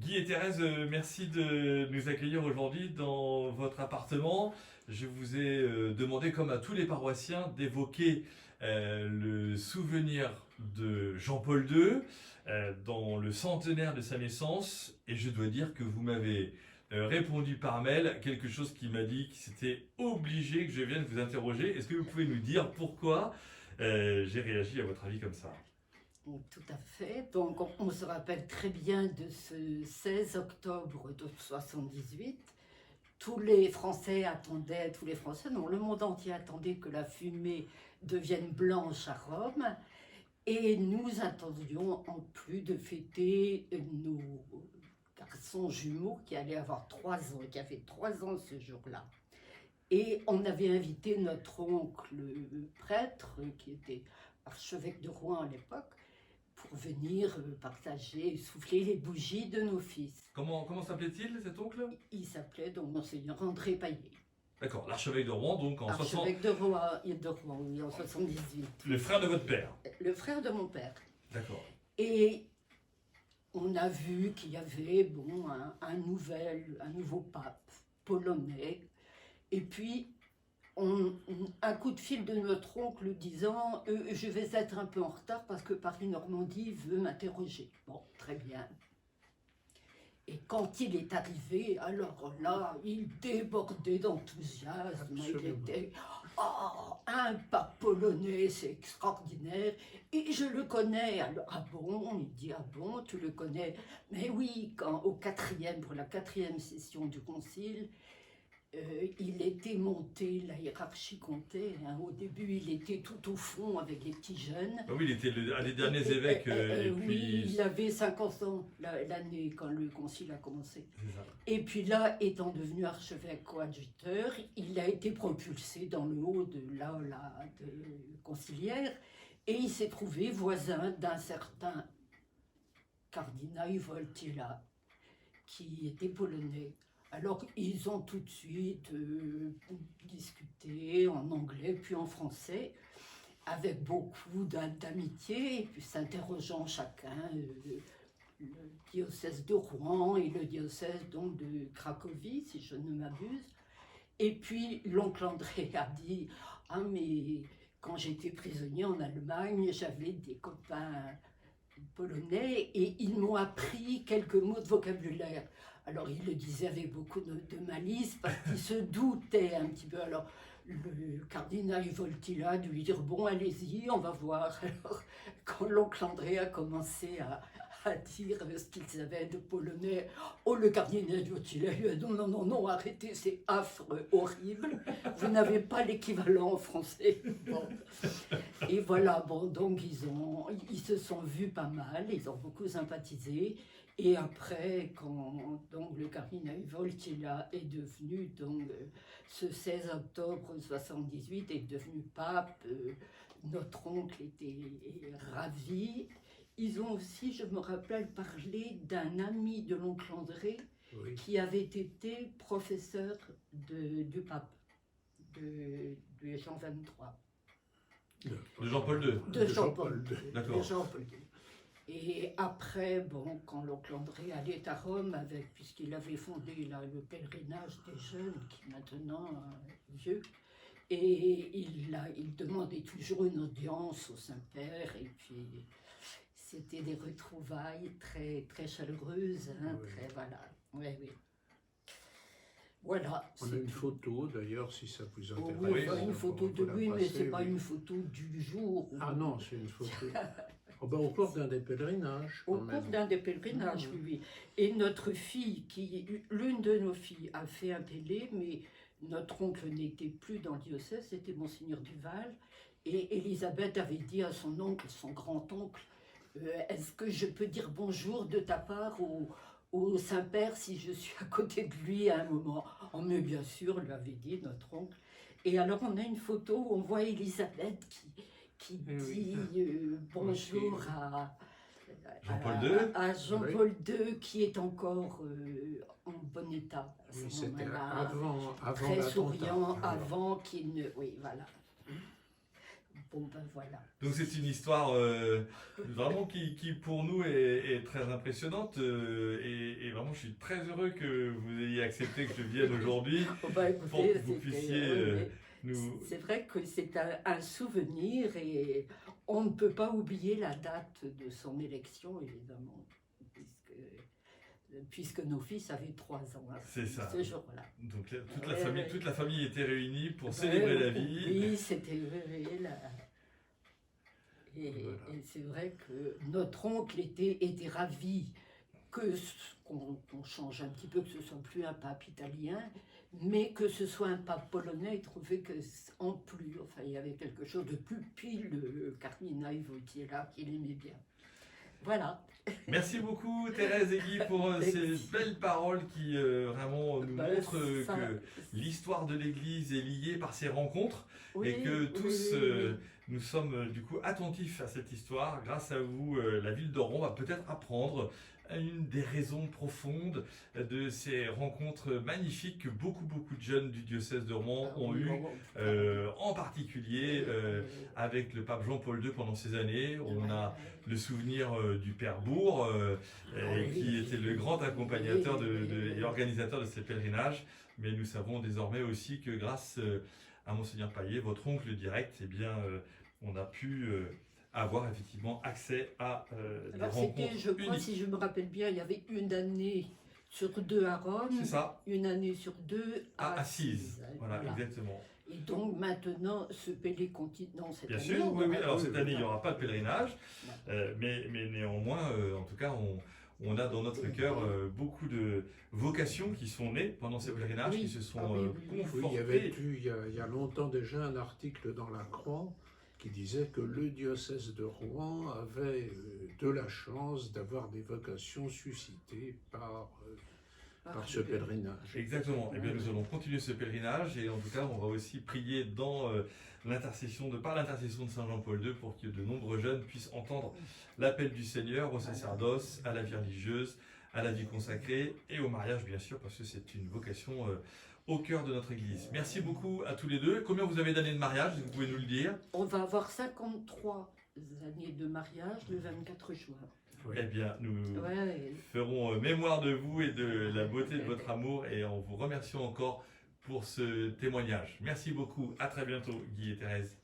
Guy et Thérèse, merci de nous accueillir aujourd'hui dans votre appartement. Je vous ai demandé, comme à tous les paroissiens, d'évoquer le souvenir de Jean-Paul II dans le centenaire de sa naissance. Et je dois dire que vous m'avez répondu par mail quelque chose qui m'a dit que c'était obligé que je vienne vous interroger. Est-ce que vous pouvez nous dire pourquoi j'ai réagi à votre avis comme ça? Tout à fait. Donc, on se rappelle très bien de ce 16 octobre de 78. Tous les Français attendaient, tous les Français, non, le monde entier attendait que la fumée devienne blanche à Rome. Et nous attendions, en plus de fêter nos garçons jumeaux qui allaient avoir 3 ans, qui avaient 3 ans ce jour-là. Et on avait invité notre oncle prêtre, qui était archevêque de Rouen à l'époque, pour venir partager, souffler les bougies de nos fils. Comment s'appelait-il cet oncle? Il s'appelait donc Monseigneur André Paillet. D'accord, l'archevêque de Rouen, donc en 60... Archevêque de Rouen, oui, en 78. Le frère de votre père. Le frère de mon père. D'accord. Et on a vu qu'il y avait bon, un nouveau pape polonais. Et puis, un coup de fil de notre oncle disant je vais être un peu en retard parce que Paris-Normandie veut m'interroger. Bon, très bien. Et quand il est arrivé, alors là, il débordait d'enthousiasme. Il était un pape polonais, c'est extraordinaire. Et je le connais. Alors, ah bon? Il dit, ah bon, tu le connais? Mais oui, pour la 4e session du concile, il était monté, la hiérarchie comptait. Hein. Au début, il était tout au fond avec les petits jeunes. Ah oui, il était un des derniers évêques. Et oui, puis... il avait 50 ans l'année quand le concile a commencé. Et puis là, étant devenu archevêque coadjuteur, il a été propulsé dans le haut de conciliaire et il s'est trouvé voisin d'un certain cardinal Wojtyła, qui était polonais. Alors, ils ont tout de suite discuté en anglais puis en français, avec beaucoup d'amitié, et puis s'interrogeant chacun, le diocèse de Rouen et le diocèse donc de Cracovie, si je ne m'abuse. Et puis, l'oncle André a dit « Ah, mais quand j'étais prisonnier en Allemagne, j'avais des copains polonais et ils m'ont appris quelques mots de vocabulaire. » Alors, il le disait avec beaucoup de malice parce qu'il se doutait un petit peu. Alors, le cardinal Wojtyła de lui dire « Bon, allez-y, on va voir. » Alors, quand l'oncle André a commencé à dire ce qu'il savait de polonais, oh, le cardinal Wojtyła lui a dit « Non, arrêtez, c'est affreux, horrible. Vous n'avez pas l'équivalent en français. » Bon. Et voilà, bon, donc ils se sont vus pas mal, ils ont beaucoup sympathisé. Et après, quand donc, le cardinal Wojtyła est devenu, donc, ce 16 octobre 78, est devenu pape, notre oncle était ravi. Ils ont aussi, je me rappelle, parlé d'un ami de l'oncle André, oui, qui avait été professeur du pape, de Jean XXIII. De Jean-Paul II. De Jean-Paul II. D'accord. Et après, bon, quand l'oncle André allait à Rome, puisqu'il avait fondé là, le pèlerinage des jeunes, qui maintenant est vieux, et il demandait toujours une audience au Saint-Père, et puis c'était des retrouvailles très, très chaleureuses, hein, oui. Très, voilà. Oui, oui. Voilà. On a une photo d'ailleurs, si ça vous intéresse. Oui, une photo de lui, mais ce n'est pas une photo du jour. Ah non, c'est une photo. Oh ben, au cours d'un des pèlerinages. Au cours d'un des pèlerinages, oui. Et notre fille, l'une de nos filles a fait un pélé, mais notre oncle n'était plus dans le diocèse, c'était Monseigneur Duval. Et Elisabeth avait dit à son oncle, son grand-oncle, est-ce que je peux dire bonjour de ta part au Saint-Père si je suis à côté de lui à un moment? Oh, mais bien sûr, lui avait dit notre oncle. Et alors on a une photo où on voit Elisabeth qui dit bonjour à Jean-Paul II, qui est encore en bon état à ce moment-là. Avant très souriant, avant qu'il ne... Oui, voilà. Bon, ben voilà. Donc c'est une histoire vraiment qui pour nous est très impressionnante et vraiment vraiment, je suis très heureux que vous ayez accepté que je vienne aujourd'hui Oh, bah, pour écoutez, que vous c'était- puissiez oui, mais nous... c'est vrai que c'est un souvenir et on ne peut pas oublier la date de son élection, évidemment, puisque nos fils avaient 3 ans C'est ça. ce jour-là. Donc Ouais. toute la famille était réunie pour Ouais, célébrer la vie. Oui, c'était oui, là. Et, Voilà. et c'est vrai que notre oncle était ravi qu'on change un petit peu, que ce soit plus un pape italien, mais que ce soit un pape polonais. Il trouvait que en plus, enfin, il y avait quelque chose de plus. Puis le cardinal Wojtyła qu'il aimait bien. Voilà. Merci beaucoup Thérèse et Guy pour ces belles paroles qui vraiment nous Bah, montrent ça- que l'histoire de l'Église est liée par ces rencontres oui, et que oui, tous oui, oui. nous sommes du coup attentifs à cette histoire. Grâce à vous, la ville d'Oran va peut-être apprendre une des raisons profondes de ces rencontres magnifiques que beaucoup de jeunes du diocèse de Rouen Ah, ont oui, eues, bon, en particulier avec le pape Jean-Paul II pendant ces années. On a le souvenir du Père Bourg, qui était le grand accompagnateur et organisateur de ces pèlerinages. Mais nous savons désormais aussi que grâce à Monseigneur Paillet, votre oncle direct, eh bien, on a pu avoir effectivement accès à des Alors rencontres c'était, je crois, uniques. si je me rappelle bien, il y avait une année sur 2 à Rome, C'est ça, une année sur 2 à à Assise. Voilà, Voilà. exactement. Et donc maintenant, ce pélé continue. Non, cette Bien année. sûr, oui, oui. Alors oui, cette oui. année, il n'y aura pas de pèlerinage, Non. mais néanmoins, en tout cas, on a dans notre cœur beaucoup de vocations qui sont nées pendant ces pèlerinages, Oui. qui se sont Ah oui, oui, oui. Oui, il y avait confortées. eu il y a longtemps déjà un article dans la Croix qui disait que le diocèse de Rouen avait de la chance d'avoir des vocations suscitées par ce pèlerinage. Exactement. Eh bien, nous allons continuer ce pèlerinage et en tout cas, on va aussi prier dans par l'intercession de Saint Jean-Paul II pour que de nombreux jeunes puissent entendre l'appel du Seigneur au sacerdoce, à la vie religieuse, à la vie consacrée et au mariage, bien sûr, parce que c'est une vocation au cœur de notre Église. Merci beaucoup à tous les deux. Combien vous avez d'années de mariage, si vous pouvez nous le dire? On va avoir 53 années de mariage le 24 juin. Oui. Eh bien, nous Ouais. ferons mémoire de vous et de la beauté de votre amour et en vous remerciant encore pour ce témoignage. Merci beaucoup. À très bientôt, Guy et Thérèse.